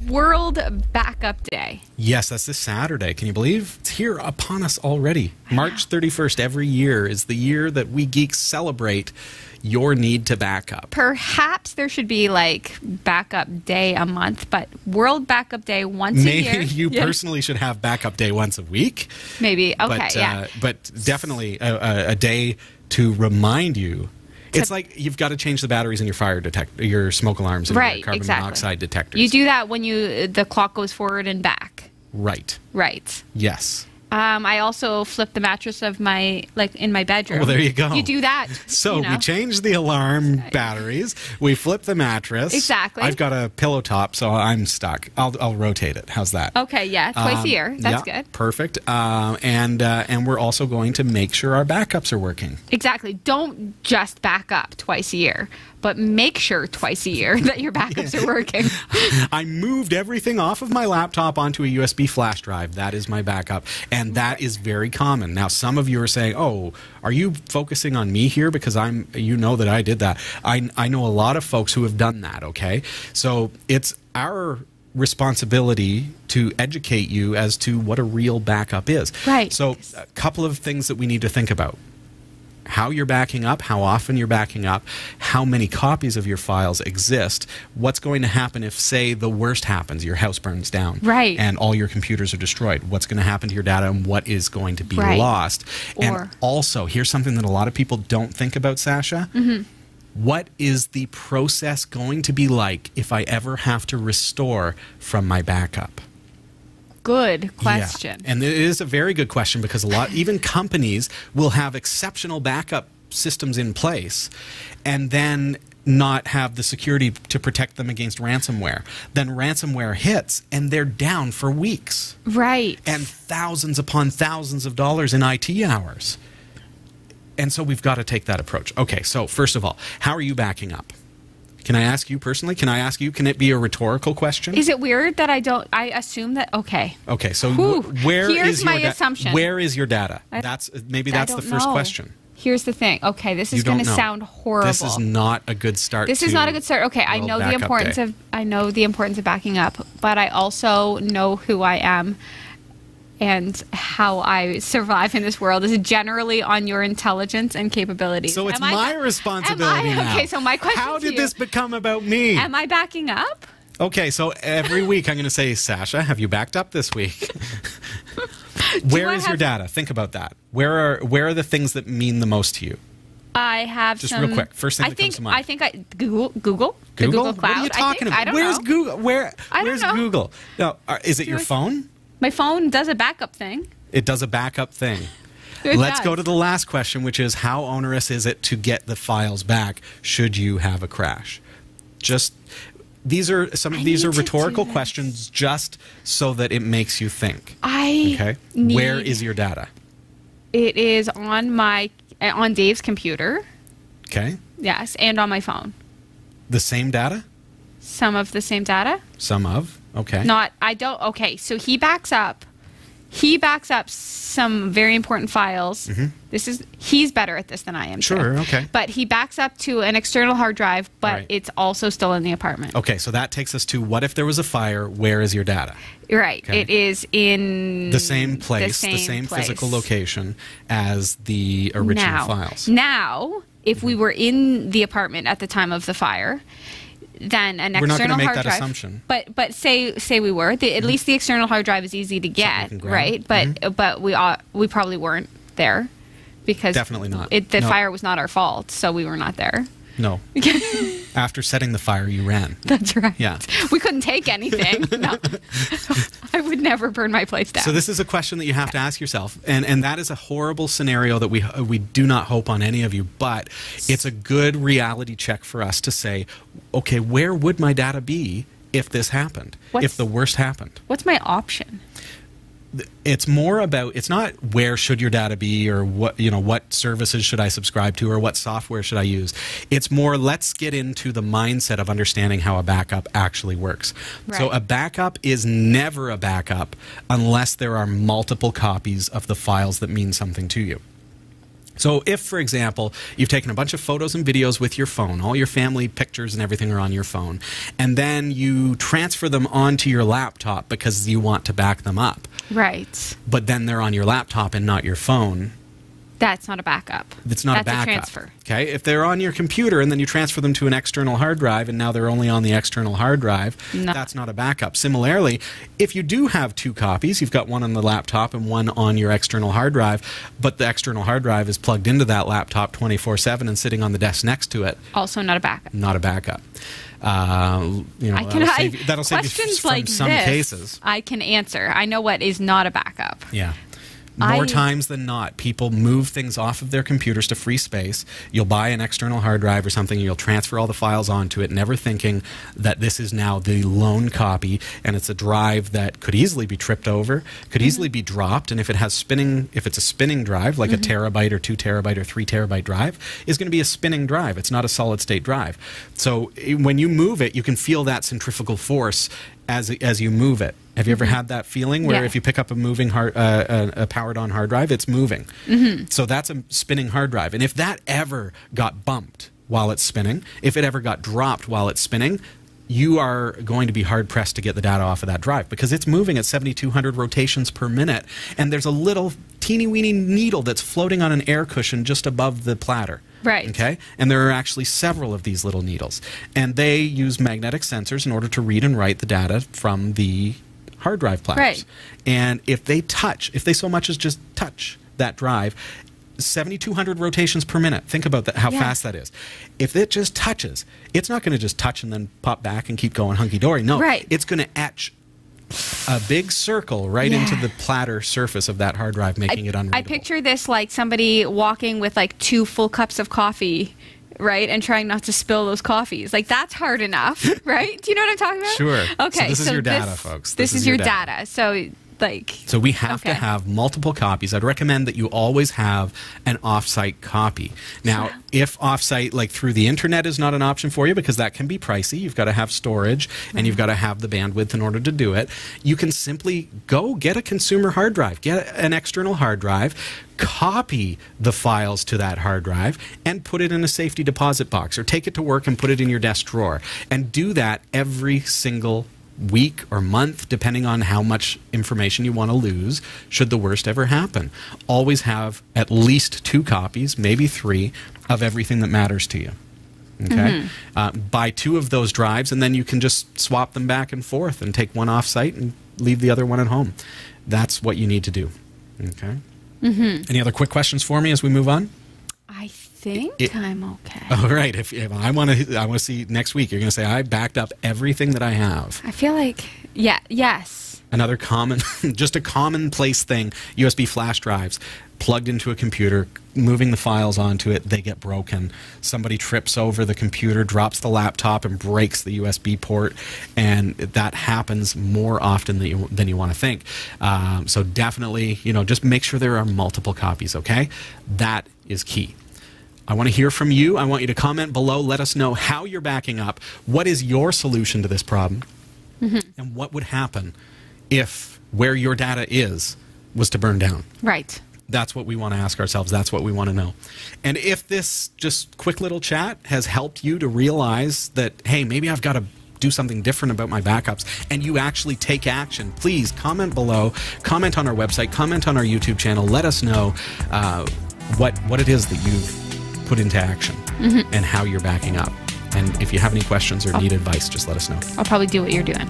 World Backup Day. Yes, that's this Saturday. Can you believe? It's here upon us already. March 31st every year is the year that we geeks celebrate your need to back up. Perhaps there should be like Backup Day a month, but World Backup Day once a year. Maybe you personally should have Backup Day once a week. Maybe. Okay, but definitely a day to remind you. It's like you've got to change the batteries in your fire detector, your smoke alarms, and your carbon monoxide detectors. You do that when the clock goes forward and back. Right. Right. Yes. I also flip the mattress of in my bedroom. Well, there you go. You do that. So we change the alarm batteries. We flip the mattress. Exactly. I've got a pillow top, so I'm stuck. I'll rotate it. How's that? Okay. Yeah. Twice a year. That's good. Perfect. And we're also going to make sure our backups are working. Exactly. Don't just back up twice a year, but make sure twice a year that your backups are working. I moved everything off of my laptop onto a USB flash drive. That is my backup. And that is very common. Now, some of you are saying, oh, are you focusing on me here? Because you know that I did that. I know a lot of folks who have done that, okay? So it's our responsibility to educate you as to what a real backup is. Right. So a couple of things that we need to think about. How you're backing up, how often you're backing up, how many copies of your files exist, what's going to happen if, say, the worst happens, your house burns down, right, and all your computers are destroyed, what's going to happen to your data and what is going to be lost. And also, here's something that a lot of people don't think about, Sasha. What is the process going to be like if I ever have to restore from my backup? Good question. Yeah. And it is a very good question because even companies will have exceptional backup systems in place and then not have the security to protect them against ransomware. Then ransomware hits and they're down for weeks. Right. And thousands upon thousands of dollars in IT hours. And so we've got to take that approach. Okay, so first of all, how are you backing up? Can I ask you personally? Can I ask you? Can it be a rhetorical question? Is it weird that I assume that? Okay. Okay. So here's my assumption. Where is your data? That's the first question. Here's the thing. Okay, this is going to sound horrible. This is not a good start. This is not a good start. Okay, I know the importance of backing up, but I also know who I am. And how I survive in this world is generally on your intelligence and capabilities. So it's my responsibility now. Okay, so my question How did this become about me? Am I backing up? Okay, so every week I'm going to say, Sasha, have you backed up this week? Where is your data? Think about that. Where are the things that mean the most to you? I have just real quick. First thing that comes to mind. I think Google. The Google Cloud. What are you talking about? I don't Where's know. Google? Where's Google? No, is it your phone? My phone does a backup thing. It does a backup thing. Let's go to the last question, which is how onerous is it to get the files back should you have a crash? These are rhetorical questions just so that it makes you think. Where is your data? It is on Dave's computer. Okay. Yes, and on my phone. The same data? Some of the same data? Some of. Okay. Okay, so he backs up some very important files. He's better at this than I am. Sure, okay. But he backs up to an external hard drive, but it's also still in the apartment. Okay, so that takes us to what if there was a fire, where is your data? Right. Okay. It is in the same place, the same physical location as the original files. Now, if we were in the apartment at the time of the fire, then an external hard drive. We're not going to make that assumption. But say we were. At least the external hard drive is easy to get, right? But we probably weren't there because definitely not. The fire was not our fault, so we were not there. No. After setting the fire, you ran. That's right. Yeah. We couldn't take anything. No. I would never burn my place down. So this is a question that you have to ask yourself. And that is a horrible scenario that we do not hope on any of you. But it's a good reality check for us to say, okay, where would my data be if this happened? If the worst happened? What's my option? It's more about, it's not where should your data be or what services should I subscribe to or what software should I use. It's more, let's get into the mindset of understanding how a backup actually works. Right. So a backup is never a backup unless there are multiple copies of the files that mean something to you. So if, for example, you've taken a bunch of photos and videos with your phone, all your family pictures and everything are on your phone, and then you transfer them onto your laptop because you want to back them up. Right. But then they're on your laptop and not your phone. That's not a backup. It's not a backup. That's a transfer. Okay? If they're on your computer and then you transfer them to an external hard drive and now they're only on the external hard drive, that's not a backup. Similarly, if you do have 2 copies, you've got one on the laptop and one on your external hard drive, but the external hard drive is plugged into that laptop 24/7 and sitting on the desk next to it. Also not a backup. Not a backup. That'll save you from some cases. I can answer. I know what is not a backup. Yeah. More times than not, people move things off of their computers to free space. You'll buy an external hard drive or something, and you'll transfer all the files onto it, never thinking that this is now the lone copy, and it's a drive that could easily be tripped over, could easily be dropped, and if it's a spinning drive, like a terabyte or 2 terabyte or 3 terabyte drive, is going to be a spinning drive. It's not a solid state drive. So when you move it, you can feel that centrifugal force as you move it. Have you ever had that feeling where if you pick up a moving a powered-on hard drive, it's moving? So that's a spinning hard drive. And if that ever got bumped while it's spinning, if it ever got dropped while it's spinning, you are going to be hard-pressed to get the data off of that drive because it's moving at 7,200 rotations per minute, and there's a little teeny-weeny needle that's floating on an air cushion just above the platter. Right. Okay? And there are actually several of these little needles. And they use magnetic sensors in order to read and write the data from the hard drive platters. Right. And if they so much as just touch that drive, 7,200 rotations per minute. Think about that, how fast that is. If it just touches, it's not going to just touch and then pop back and keep going hunky-dory. No, it's going to etch a big circle right into the platter surface of that hard drive, making it unreadable. I picture this like somebody walking with like 2 full cups of coffee, right, and trying not to spill those coffees. Like, that's hard enough, right? Do you know what I'm talking about? Sure. Okay. So this is your data, folks. This is your data. So we have to have multiple copies. I'd recommend that you always have an off-site copy. Now, if off-site, like through the internet, is not an option for you because that can be pricey, you've got to have storage and you've got to have the bandwidth in order to do it, you can simply go get a consumer hard drive, get an external hard drive, copy the files to that hard drive, and put it in a safety deposit box, or take it to work and put it in your desk drawer. And do that every single week or month, depending on how much information you want to lose, should the worst ever happen. Always have at least 2 copies, maybe 3, of everything that matters to you. Okay? Buy 2 of those drives, and then you can just swap them back and forth and take one off-site and leave the other one at home. That's what you need to do. Okay? Any other quick questions for me as we move on? I think I'm okay. All right. If I want to see next week, you're going to say, I backed up everything that I have. I feel like, yes. Another just a commonplace thing, USB flash drives plugged into a computer, moving the files onto it, they get broken. Somebody trips over the computer, drops the laptop, and breaks the USB port, and that happens more often than you want to think. So definitely, just make sure there are multiple copies, okay? That is key. I want to hear from you. I want you to comment below. Let us know how you're backing up. What is your solution to this problem? And what would happen if where your data was to burn down? Right. That's what we want to ask ourselves. That's what we want to know. And if this just quick little chat has helped you to realize that, hey, maybe I've got to do something different about my backups, and you actually take action, please comment below, comment on our website, comment on our YouTube channel. Let us know what it is that you've put into action and how you're backing up. And if you have any questions or need advice, just let us know. I'll probably do what you're doing.